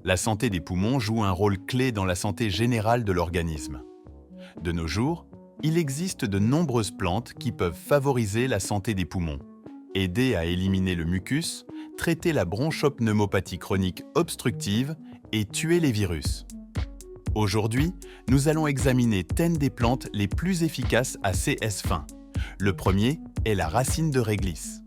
La santé des poumons joue un rôle clé dans la santé générale de l'organisme. De nos jours, il existe de nombreuses plantes qui peuvent favoriser la santé des poumons, aider à éliminer le mucus, traiter la bronchopneumopathie chronique obstructive et tuer les virus. Aujourd'hui, nous allons examiner 10 des plantes les plus efficaces à CS fin. Le premier est la racine de réglisse.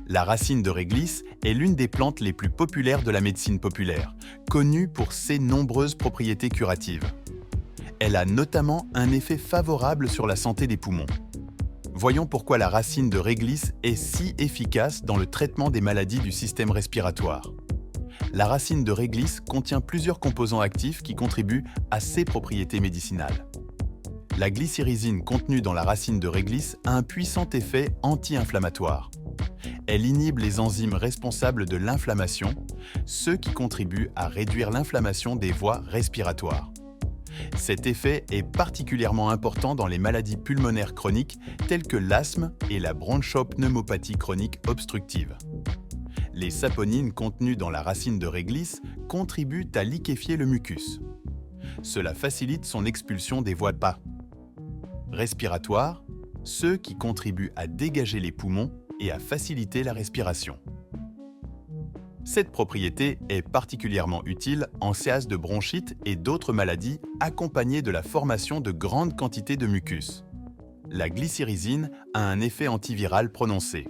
La racine de réglisse est l'une des plantes les plus populaires de la médecine populaire, connue pour ses nombreuses propriétés curatives. Elle a notamment un effet favorable sur la santé des poumons. Voyons pourquoi la racine de réglisse est si efficace dans le traitement des maladies du système respiratoire. La racine de réglisse contient plusieurs composants actifs qui contribuent à ses propriétés médicinales. La glycyrrhizine contenue dans la racine de réglisse a un puissant effet anti-inflammatoire. Elle inhibe les enzymes responsables de l'inflammation, ceux qui contribuent à réduire l'inflammation des voies respiratoires. Cet effet est particulièrement important dans les maladies pulmonaires chroniques telles que l'asthme et la bronchopneumopathie chronique obstructive. Les saponines contenues dans la racine de réglisse contribuent à liquéfier le mucus. Cela facilite son expulsion des voies respiratoires, ceux qui contribuent à dégager les poumons et à faciliter la respiration. Cette propriété est particulièrement utile en séance de bronchite et d'autres maladies accompagnées de la formation de grandes quantités de mucus. La glycyrrhizine a un effet antiviral prononcé.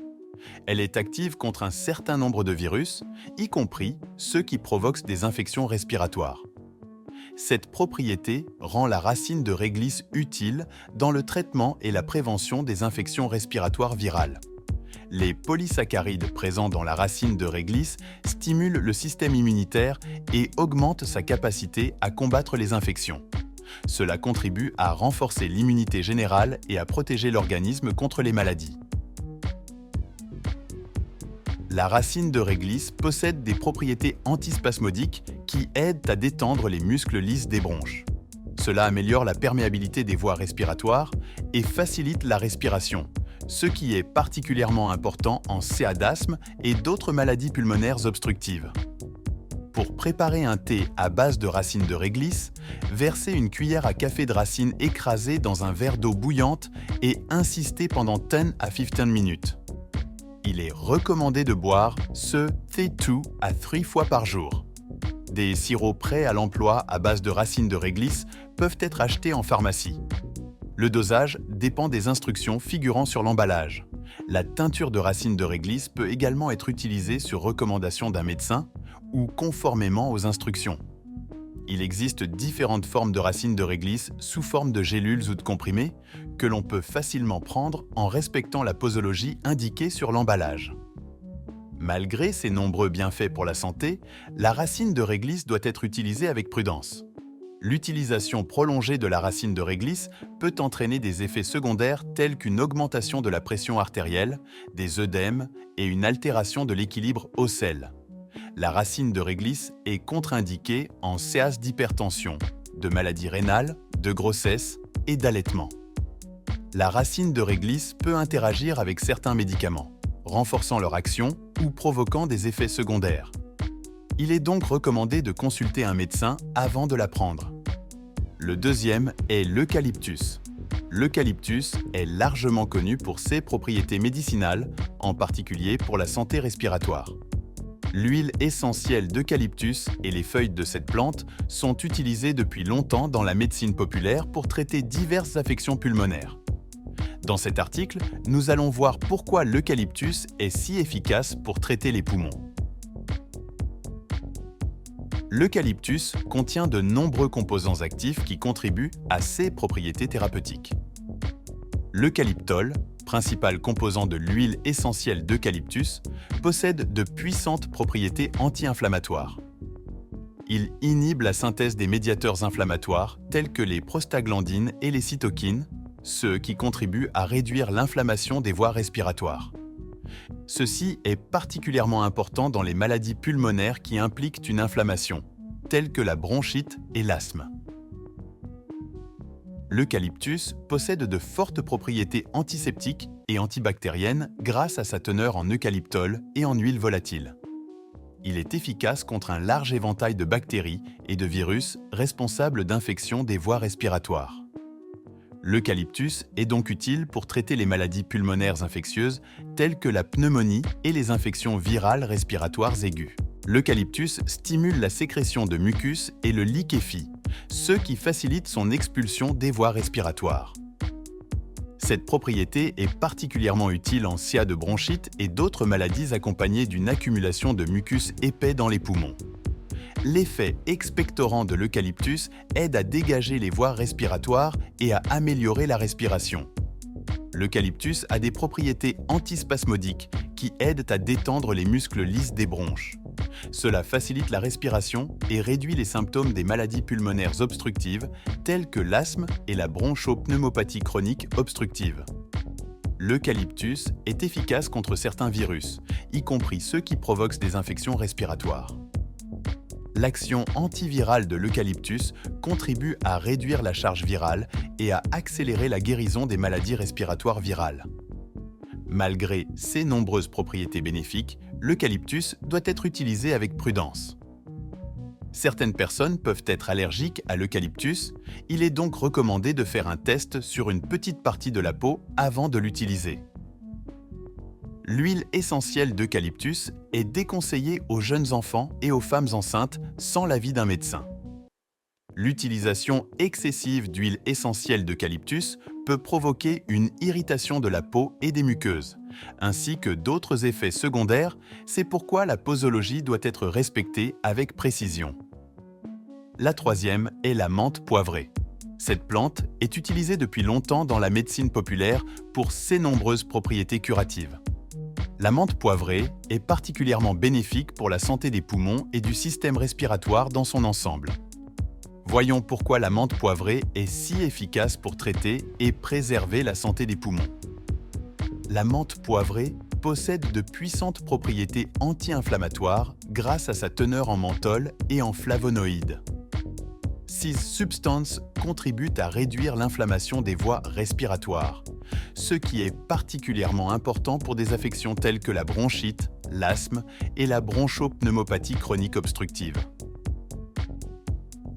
Elle est active contre un certain nombre de virus, y compris ceux qui provoquent des infections respiratoires. Cette propriété rend la racine de réglisse utile dans le traitement et la prévention des infections respiratoires virales. Les polysaccharides présents dans la racine de réglisse stimulent le système immunitaire et augmentent sa capacité à combattre les infections. Cela contribue à renforcer l'immunité générale et à protéger l'organisme contre les maladies. La racine de réglisse possède des propriétés antispasmodiques qui aident à détendre les muscles lisses des bronches. Cela améliore la perméabilité des voies respiratoires et facilite la respiration, ce qui est particulièrement important en CA d'asthme et d'autres maladies pulmonaires obstructives. Pour préparer un thé à base de racine de réglisse, versez une cuillère à café de racine écrasée dans un verre d'eau bouillante et insistez pendant 10 à 15 minutes. Il est recommandé de boire ce T2 à 3 fois par jour. Des sirops prêts à l'emploi à base de racine de réglisse peuvent être achetés en pharmacie. Le dosage dépend des instructions figurant sur l'emballage. La teinture de racine de réglisse peut également être utilisée sur recommandation d'un médecin ou conformément aux instructions. Il existe différentes formes de racine de réglisse sous forme de gélules ou de comprimés que l'on peut facilement prendre en respectant la posologie indiquée sur l'emballage. Malgré ses nombreux bienfaits pour la santé, la racine de réglisse doit être utilisée avec prudence. L'utilisation prolongée de la racine de réglisse peut entraîner des effets secondaires tels qu'une augmentation de la pression artérielle, des œdèmes et une altération de l'équilibre os-sel. La racine de réglisse est contre-indiquée en séance d'hypertension, de maladies rénales, de grossesse et d'allaitement. La racine de réglisse peut interagir avec certains médicaments, renforçant leur action ou provoquant des effets secondaires. Il est donc recommandé de consulter un médecin avant de la prendre. Le deuxième est l'eucalyptus. L'eucalyptus est largement connu pour ses propriétés médicinales, en particulier pour la santé respiratoire. L'huile essentielle d'eucalyptus et les feuilles de cette plante sont utilisées depuis longtemps dans la médecine populaire pour traiter diverses affections pulmonaires. Dans cet article, nous allons voir pourquoi l'eucalyptus est si efficace pour traiter les poumons. L'eucalyptus contient de nombreux composants actifs qui contribuent à ses propriétés thérapeutiques. L'eucalyptol, principal composant de l'huile essentielle d'eucalyptus, possède de puissantes propriétés anti-inflammatoires. Il inhibe la synthèse des médiateurs inflammatoires tels que les prostaglandines et les cytokines, ceux qui contribuent à réduire l'inflammation des voies respiratoires. Ceci est particulièrement important dans les maladies pulmonaires qui impliquent une inflammation, telles que la bronchite et l'asthme. L'eucalyptus possède de fortes propriétés antiseptiques et antibactériennes grâce à sa teneur en eucalyptol et en huile volatile. Il est efficace contre un large éventail de bactéries et de virus responsables d'infections des voies respiratoires. L'eucalyptus est donc utile pour traiter les maladies pulmonaires infectieuses telles que la pneumonie et les infections virales respiratoires aiguës. L'eucalyptus stimule la sécrétion de mucus et le liquéfie, ce qui facilite son expulsion des voies respiratoires. Cette propriété est particulièrement utile en cas de bronchite et d'autres maladies accompagnées d'une accumulation de mucus épais dans les poumons. L'effet expectorant de l'eucalyptus aide à dégager les voies respiratoires et à améliorer la respiration. L'eucalyptus a des propriétés antispasmodiques qui aident à détendre les muscles lisses des bronches. Cela facilite la respiration et réduit les symptômes des maladies pulmonaires obstructives telles que l'asthme et la bronchopneumopathie chronique obstructive. L'eucalyptus est efficace contre certains virus, y compris ceux qui provoquent des infections respiratoires. L'action antivirale de l'eucalyptus contribue à réduire la charge virale et à accélérer la guérison des maladies respiratoires virales. Malgré ses nombreuses propriétés bénéfiques, l'eucalyptus doit être utilisé avec prudence. Certaines personnes peuvent être allergiques à l'eucalyptus, il est donc recommandé de faire un test sur une petite partie de la peau avant de l'utiliser. L'huile essentielle d'eucalyptus est déconseillée aux jeunes enfants et aux femmes enceintes sans l'avis d'un médecin. L'utilisation excessive d'huile essentielle d'eucalyptus peut provoquer une irritation de la peau et des muqueuses, ainsi que d'autres effets secondaires, c'est pourquoi la posologie doit être respectée avec précision. La troisième est la menthe poivrée. Cette plante est utilisée depuis longtemps dans la médecine populaire pour ses nombreuses propriétés curatives. La menthe poivrée est particulièrement bénéfique pour la santé des poumons et du système respiratoire dans son ensemble. Voyons pourquoi la menthe poivrée est si efficace pour traiter et préserver la santé des poumons. La menthe poivrée possède de puissantes propriétés anti-inflammatoires grâce à sa teneur en menthol et en flavonoïdes. Ces substances contribuent à réduire l'inflammation des voies respiratoires, ce qui est particulièrement important pour des affections telles que la bronchite, l'asthme et la bronchopneumopathie chronique obstructive.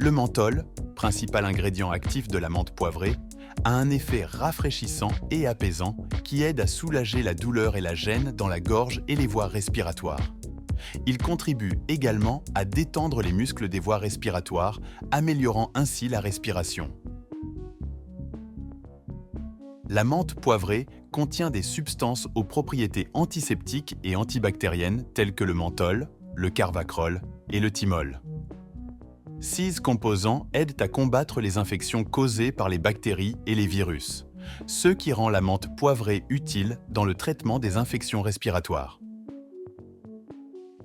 Le menthol, principal ingrédient actif de la menthe poivrée, a un effet rafraîchissant et apaisant qui aide à soulager la douleur et la gêne dans la gorge et les voies respiratoires. Il contribue également à détendre les muscles des voies respiratoires, améliorant ainsi la respiration. La menthe poivrée contient des substances aux propriétés antiseptiques et antibactériennes telles que le menthol, le carvacrol et le thymol. Ces composants aident à combattre les infections causées par les bactéries et les virus, ce qui rend la menthe poivrée utile dans le traitement des infections respiratoires.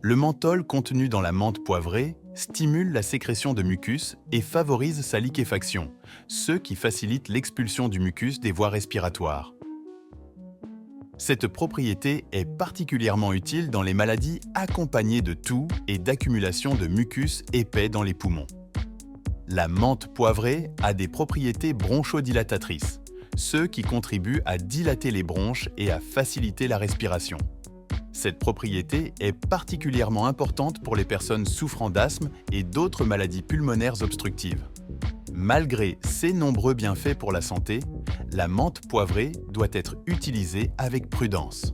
Le menthol contenu dans la menthe poivrée stimule la sécrétion de mucus et favorise sa liquéfaction, ce qui facilite l'expulsion du mucus des voies respiratoires. Cette propriété est particulièrement utile dans les maladies accompagnées de toux et d'accumulation de mucus épais dans les poumons. La menthe poivrée a des propriétés bronchodilatatrices, ce qui contribue à dilater les bronches et à faciliter la respiration. Cette propriété est particulièrement importante pour les personnes souffrant d'asthme et d'autres maladies pulmonaires obstructives. Malgré ses nombreux bienfaits pour la santé, la menthe poivrée doit être utilisée avec prudence.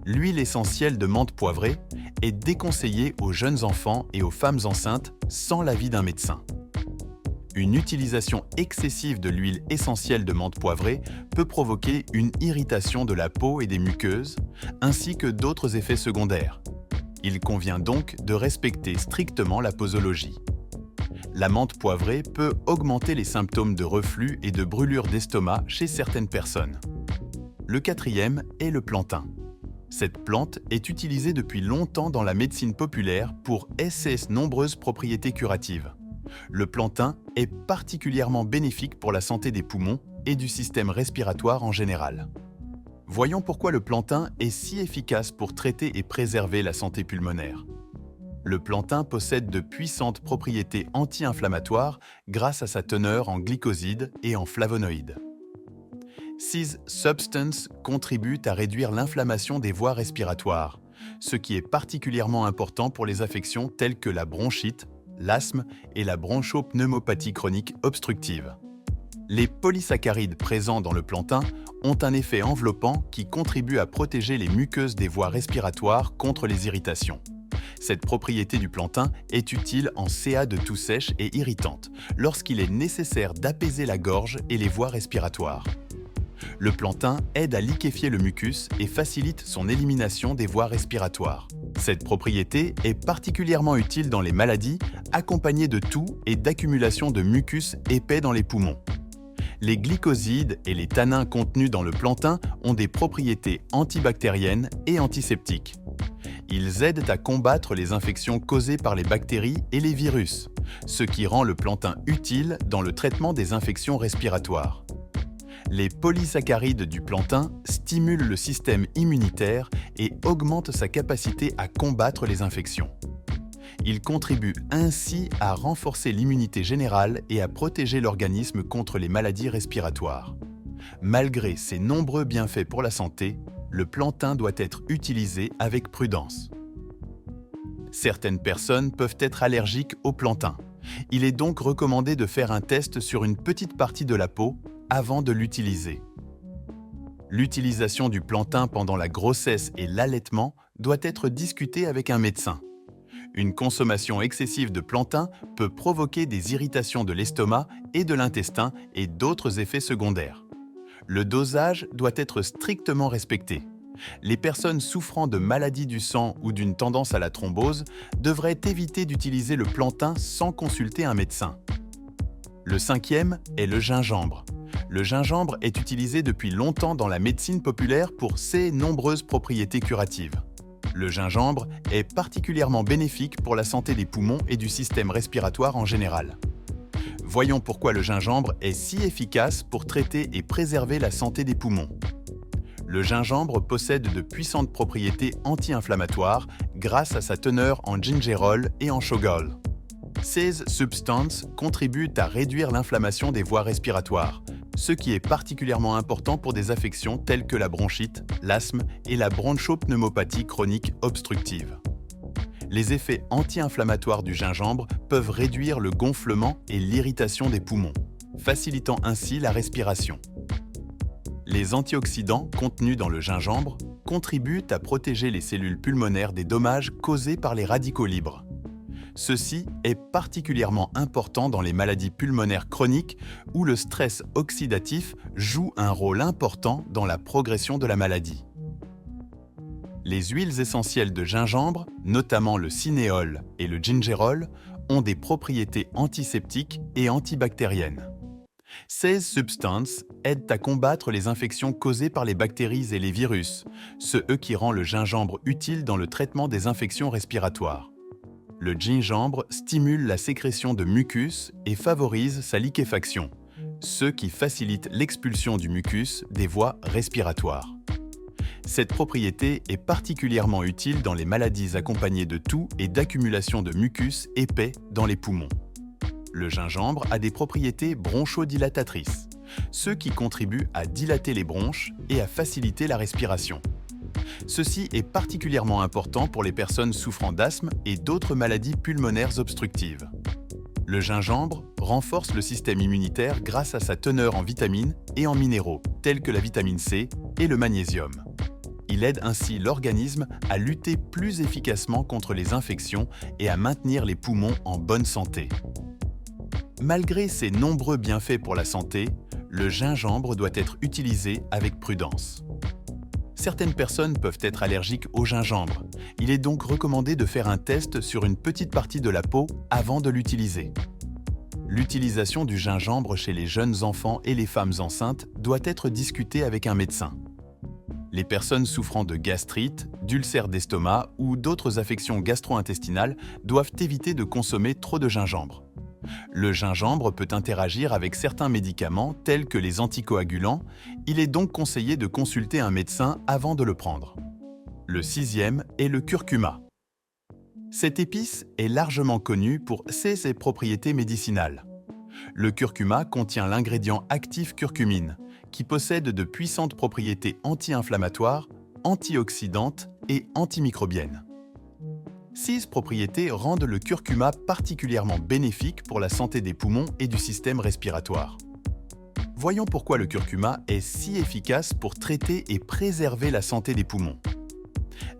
L'huile essentielle de menthe poivrée est déconseillée aux jeunes enfants et aux femmes enceintes sans l'avis d'un médecin. Une utilisation excessive de l'huile essentielle de menthe poivrée peut provoquer une irritation de la peau et des muqueuses, ainsi que d'autres effets secondaires. Il convient donc de respecter strictement la posologie. La menthe poivrée peut augmenter les symptômes de reflux et de brûlure d'estomac chez certaines personnes. Le quatrième est le plantain. Cette plante est utilisée depuis longtemps dans la médecine populaire pour ses nombreuses propriétés curatives. Le plantain est particulièrement bénéfique pour la santé des poumons et du système respiratoire en général. Voyons pourquoi le plantain est si efficace pour traiter et préserver la santé pulmonaire. Le plantain possède de puissantes propriétés anti-inflammatoires grâce à sa teneur en glycosides et en flavonoïdes. Ces substances contribuent à réduire l'inflammation des voies respiratoires, ce qui est particulièrement important pour les affections telles que la bronchite, l'asthme et la bronchopneumopathie chronique obstructive. Les polysaccharides présents dans le plantain ont un effet enveloppant qui contribue à protéger les muqueuses des voies respiratoires contre les irritations. Cette propriété du plantain est utile en CA de toux sèche et irritante, lorsqu'il est nécessaire d'apaiser la gorge et les voies respiratoires. Le plantain aide à liquéfier le mucus et facilite son élimination des voies respiratoires. Cette propriété est particulièrement utile dans les maladies accompagnées de toux et d'accumulation de mucus épais dans les poumons. Les glycosides et les tanins contenus dans le plantain ont des propriétés antibactériennes et antiseptiques. Ils aident à combattre les infections causées par les bactéries et les virus, ce qui rend le plantain utile dans le traitement des infections respiratoires. Les polysaccharides du plantain stimulent le système immunitaire et augmentent sa capacité à combattre les infections. Ils contribuent ainsi à renforcer l'immunité générale et à protéger l'organisme contre les maladies respiratoires. Malgré ses nombreux bienfaits pour la santé, le plantain doit être utilisé avec prudence. Certaines personnes peuvent être allergiques au plantain. Il est donc recommandé de faire un test sur une petite partie de la peau avant de l'utiliser. L'utilisation du plantain pendant la grossesse et l'allaitement doit être discutée avec un médecin. Une consommation excessive de plantain peut provoquer des irritations de l'estomac et de l'intestin et d'autres effets secondaires. Le dosage doit être strictement respecté. Les personnes souffrant de maladies du sang ou d'une tendance à la thrombose devraient éviter d'utiliser le plantain sans consulter un médecin. Le cinquième est le gingembre. Le gingembre est utilisé depuis longtemps dans la médecine populaire pour ses nombreuses propriétés curatives. Le gingembre est particulièrement bénéfique pour la santé des poumons et du système respiratoire en général. Voyons pourquoi le gingembre est si efficace pour traiter et préserver la santé des poumons. Le gingembre possède de puissantes propriétés anti-inflammatoires grâce à sa teneur en gingerol et en chogol. Ces substances contribuent à réduire l'inflammation des voies respiratoires, ce qui est particulièrement important pour des affections telles que la bronchite, l'asthme et la bronchopneumopathie chronique obstructive. Les effets anti-inflammatoires du gingembre peuvent réduire le gonflement et l'irritation des poumons, facilitant ainsi la respiration. Les antioxydants contenus dans le gingembre contribuent à protéger les cellules pulmonaires des dommages causés par les radicaux libres. Ceci est particulièrement important dans les maladies pulmonaires chroniques où le stress oxydatif joue un rôle important dans la progression de la maladie. Les huiles essentielles de gingembre, notamment le cinéole et le gingerol, ont des propriétés antiseptiques et antibactériennes. Ces substances aident à combattre les infections causées par les bactéries et les virus, ce qui rend le gingembre utile dans le traitement des infections respiratoires. Le gingembre stimule la sécrétion de mucus et favorise sa liquéfaction, ce qui facilite l'expulsion du mucus des voies respiratoires. Cette propriété est particulièrement utile dans les maladies accompagnées de toux et d'accumulation de mucus épais dans les poumons. Le gingembre a des propriétés bronchodilatatrices, ce qui contribue à dilater les bronches et à faciliter la respiration. Ceci est particulièrement important pour les personnes souffrant d'asthme et d'autres maladies pulmonaires obstructives. Le gingembre renforce le système immunitaire grâce à sa teneur en vitamines et en minéraux, tels que la vitamine C et le magnésium. Il aide ainsi l'organisme à lutter plus efficacement contre les infections et à maintenir les poumons en bonne santé. Malgré ses nombreux bienfaits pour la santé, le gingembre doit être utilisé avec prudence. Certaines personnes peuvent être allergiques au gingembre. Il est donc recommandé de faire un test sur une petite partie de la peau avant de l'utiliser. L'utilisation du gingembre chez les jeunes enfants et les femmes enceintes doit être discutée avec un médecin. Les personnes souffrant de gastrite, d'ulcères d'estomac ou d'autres affections gastro-intestinales doivent éviter de consommer trop de gingembre. Le gingembre peut interagir avec certains médicaments tels que les anticoagulants, il est donc conseillé de consulter un médecin avant de le prendre. Le sixième est le curcuma. Cette épice est largement connue pour ses propriétés médicinales. Le curcuma contient l'ingrédient actif curcumine, qui possède de puissantes propriétés anti-inflammatoires, antioxydante et antimicrobienne. 6 propriétés rendent le curcuma particulièrement bénéfique pour la santé des poumons et du système respiratoire. Voyons pourquoi le curcuma est si efficace pour traiter et préserver la santé des poumons.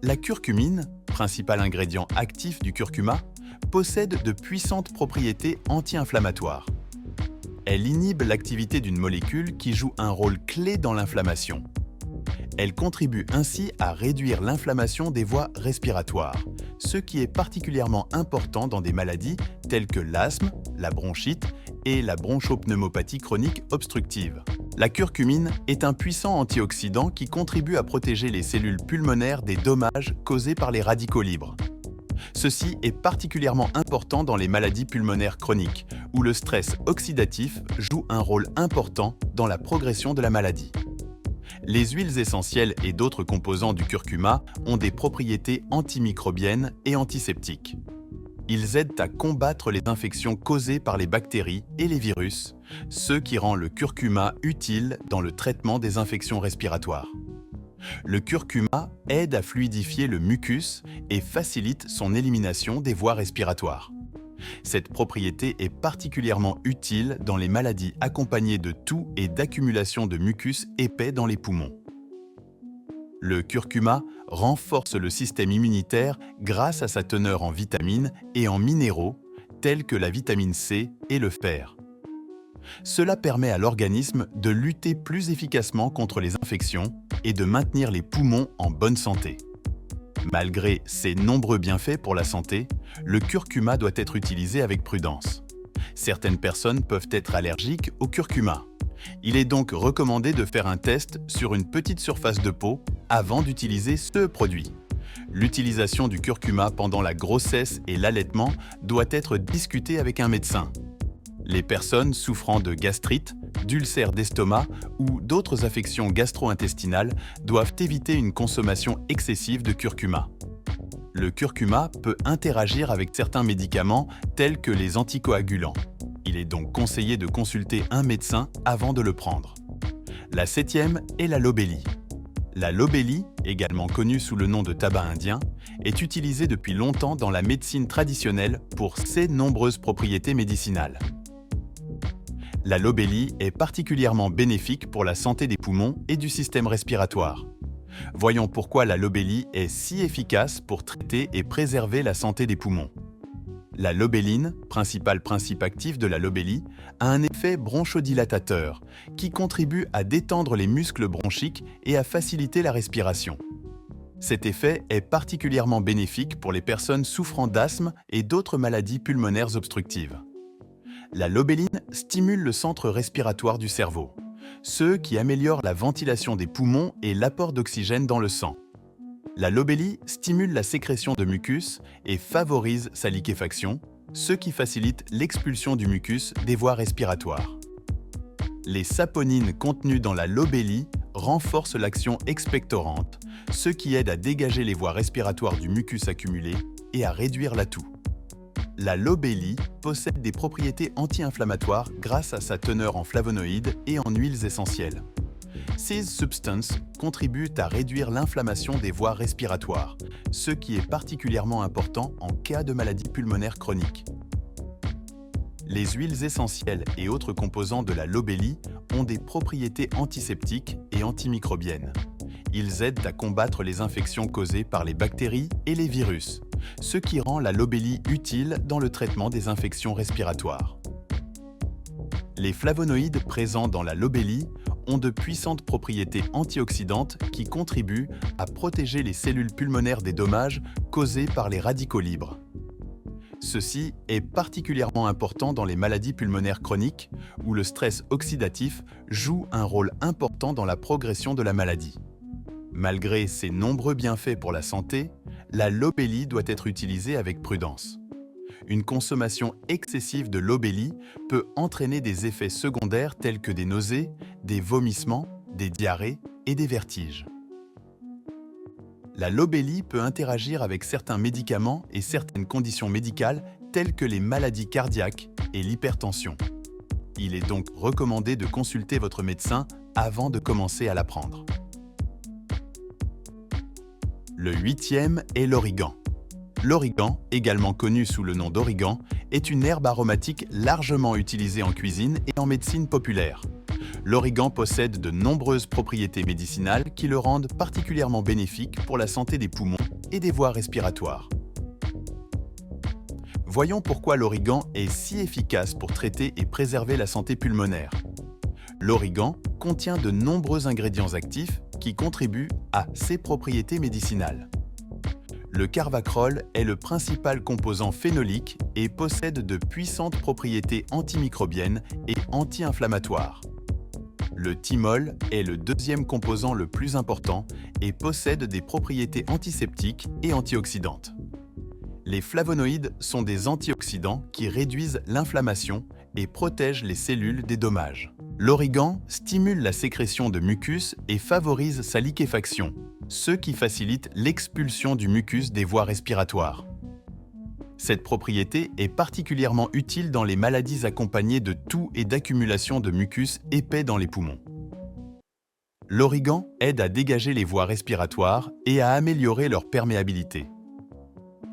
La curcumine, principal ingrédient actif du curcuma, possède de puissantes propriétés anti-inflammatoires. Elle inhibe l'activité d'une molécule qui joue un rôle clé dans l'inflammation. Elle contribue ainsi à réduire l'inflammation des voies respiratoires, ce qui est particulièrement important dans des maladies telles que l'asthme, la bronchite et la bronchopneumopathie chronique obstructive. La curcumine est un puissant antioxydant qui contribue à protéger les cellules pulmonaires des dommages causés par les radicaux libres. Ceci est particulièrement important dans les maladies pulmonaires chroniques, où le stress oxydatif joue un rôle important dans la progression de la maladie. Les huiles essentielles et d'autres composants du curcuma ont des propriétés antimicrobiennes et antiseptiques. Ils aident à combattre les infections causées par les bactéries et les virus, ce qui rend le curcuma utile dans le traitement des infections respiratoires. Le curcuma aide à fluidifier le mucus et facilite son élimination des voies respiratoires. Cette propriété est particulièrement utile dans les maladies accompagnées de toux et d'accumulation de mucus épais dans les poumons. Le curcuma renforce le système immunitaire grâce à sa teneur en vitamines et en minéraux tels que la vitamine C et le fer. Cela permet à l'organisme de lutter plus efficacement contre les infections et de maintenir les poumons en bonne santé. Malgré ses nombreux bienfaits pour la santé, le curcuma doit être utilisé avec prudence. Certaines personnes peuvent être allergiques au curcuma. Il est donc recommandé de faire un test sur une petite surface de peau avant d'utiliser ce produit. L'utilisation du curcuma pendant la grossesse et l'allaitement doit être discutée avec un médecin. Les personnes souffrant de gastrite, d'ulcères d'estomac ou d'autres affections gastro-intestinales doivent éviter une consommation excessive de curcuma. Le curcuma peut interagir avec certains médicaments tels que les anticoagulants. Il est donc conseillé de consulter un médecin avant de le prendre. La 7e est la lobélie. La lobélie, également connue sous le nom de tabac indien, est utilisée depuis longtemps dans la médecine traditionnelle pour ses nombreuses propriétés médicinales. La lobélie est particulièrement bénéfique pour la santé des poumons et du système respiratoire. Voyons pourquoi la lobélie est si efficace pour traiter et préserver la santé des poumons. La lobéline, principal principe actif de la lobélie, a un effet bronchodilatateur qui contribue à détendre les muscles bronchiques et à faciliter la respiration. Cet effet est particulièrement bénéfique pour les personnes souffrant d'asthme et d'autres maladies pulmonaires obstructives. La lobéline stimule le centre respiratoire du cerveau, ce qui améliore la ventilation des poumons et l'apport d'oxygène dans le sang. La lobélie stimule la sécrétion de mucus et favorise sa liquéfaction, ce qui facilite l'expulsion du mucus des voies respiratoires. Les saponines contenues dans la lobélie renforcent l'action expectorante, ce qui aide à dégager les voies respiratoires du mucus accumulé et à réduire la toux. La lobélie possède des propriétés anti-inflammatoires grâce à sa teneur en flavonoïdes et en huiles essentielles. Ces substances contribuent à réduire l'inflammation des voies respiratoires, ce qui est particulièrement important en cas de maladie pulmonaire chronique. Les huiles essentielles et autres composants de la lobélie ont des propriétés antiseptiques et antimicrobiennes. Ils aident à combattre les infections causées par les bactéries et les virus, ce qui rend la lobélie utile dans le traitement des infections respiratoires. Les flavonoïdes présents dans la lobélie ont de puissantes propriétés antioxydantes qui contribuent à protéger les cellules pulmonaires des dommages causés par les radicaux libres. Ceci est particulièrement important dans les maladies pulmonaires chroniques où le stress oxydatif joue un rôle important dans la progression de la maladie. Malgré ses nombreux bienfaits pour la santé, la lobélie doit être utilisée avec prudence. Une consommation excessive de lobélie peut entraîner des effets secondaires tels que des nausées, des vomissements, des diarrhées et des vertiges. La lobélie peut interagir avec certains médicaments et certaines conditions médicales telles que les maladies cardiaques et l'hypertension. Il est donc recommandé de consulter votre médecin avant de commencer à la prendre. Le huitième est l'origan. L'origan, également connu sous le nom d'origan, est une herbe aromatique largement utilisée en cuisine et en médecine populaire. L'origan possède de nombreuses propriétés médicinales qui le rendent particulièrement bénéfique pour la santé des poumons et des voies respiratoires. Voyons pourquoi l'origan est si efficace pour traiter et préserver la santé pulmonaire. L'origan contient de nombreux ingrédients actifs qui contribuent à ses propriétés médicinales. Le carvacrol est le principal composant phénolique et possède de puissantes propriétés antimicrobiennes et anti-inflammatoires. Le thymol est le deuxième composant le plus important et possède des propriétés antiseptiques et antioxydantes. Les flavonoïdes sont des antioxydants qui réduisent l'inflammation et protègent les cellules des dommages. L'origan stimule la sécrétion de mucus et favorise sa liquéfaction, ce qui facilite l'expulsion du mucus des voies respiratoires. Cette propriété est particulièrement utile dans les maladies accompagnées de toux et d'accumulation de mucus épais dans les poumons. L'origan aide à dégager les voies respiratoires et à améliorer leur perméabilité.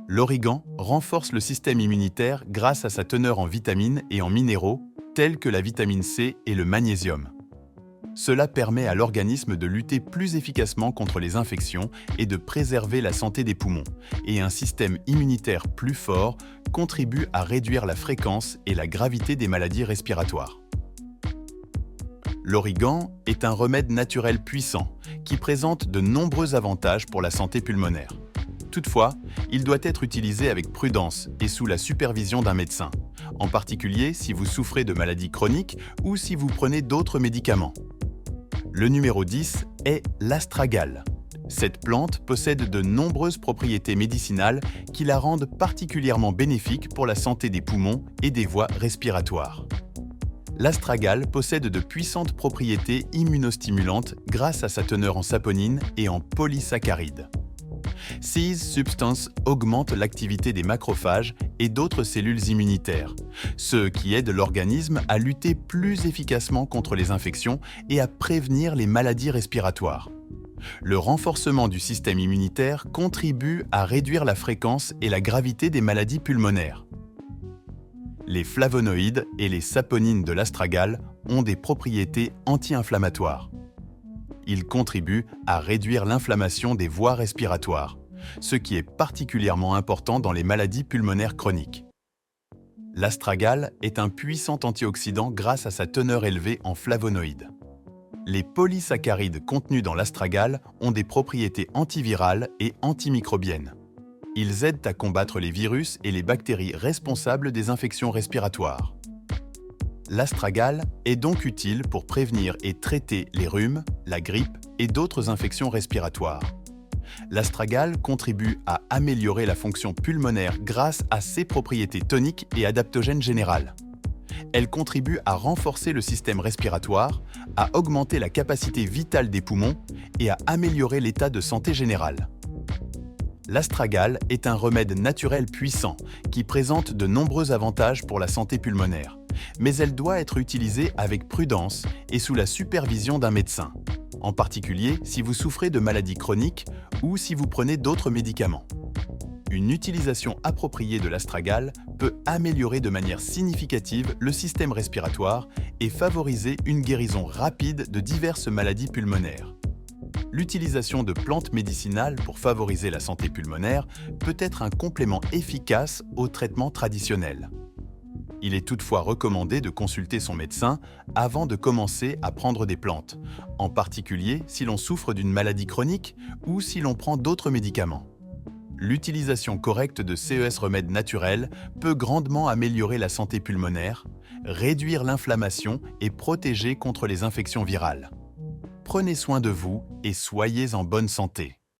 L'origan renforce le système immunitaire grâce à sa teneur en vitamines et en minéraux tels que la vitamine C et le magnésium. Cela permet à l'organisme de lutter plus efficacement contre les infections et de préserver la santé des poumons, et un système immunitaire plus fort contribue à réduire la fréquence et la gravité des maladies respiratoires. L'origan est un remède naturel puissant qui présente de nombreux avantages pour la santé pulmonaire. Toutefois, il doit être utilisé avec prudence et sous la supervision d'un médecin, en particulier si vous souffrez de maladies chroniques ou si vous prenez d'autres médicaments. Le numéro 10 est l'astragale. Cette plante possède de nombreuses propriétés médicinales qui la rendent particulièrement bénéfique pour la santé des poumons et des voies respiratoires. L'astragale possède de puissantes propriétés immunostimulantes grâce à sa teneur en saponine et en polysaccharides. Ces substances augmentent l'activité des macrophages et d'autres cellules immunitaires, ce qui aide l'organisme à lutter plus efficacement contre les infections et à prévenir les maladies respiratoires. Le renforcement du système immunitaire contribue à réduire la fréquence et la gravité des maladies pulmonaires. Les flavonoïdes et les saponines de l'astragale ont des propriétés anti-inflammatoires. Ils contribuent à réduire l'inflammation des voies respiratoires, ce qui est particulièrement important dans les maladies pulmonaires chroniques. L'astragale est un puissant antioxydant grâce à sa teneur élevée en flavonoïdes. Les polysaccharides contenus dans l'astragale ont des propriétés antivirales et antimicrobiennes. Ils aident à combattre les virus et les bactéries responsables des infections respiratoires. L'astragale est donc utile pour prévenir et traiter les rhumes, la grippe et d'autres infections respiratoires. L'astragale contribue à améliorer la fonction pulmonaire grâce à ses propriétés toniques et adaptogènes générales. Elle contribue à renforcer le système respiratoire, à augmenter la capacité vitale des poumons et à améliorer l'état de santé général. L'astragale est un remède naturel puissant qui présente de nombreux avantages pour la santé pulmonaire, mais elle doit être utilisée avec prudence et sous la supervision d'un médecin, en particulier si vous souffrez de maladies chroniques ou si vous prenez d'autres médicaments. Une utilisation appropriée de l'astragale peut améliorer de manière significative le système respiratoire et favoriser une guérison rapide de diverses maladies pulmonaires. L'utilisation de plantes médicinales pour favoriser la santé pulmonaire peut être un complément efficace au traitement traditionnel. Il est toutefois recommandé de consulter son médecin avant de commencer à prendre des plantes, en particulier si l'on souffre d'une maladie chronique ou si l'on prend d'autres médicaments. L'utilisation correcte de ces remèdes naturels peut grandement améliorer la santé pulmonaire, réduire l'inflammation et protéger contre les infections virales. Prenez soin de vous et soyez en bonne santé.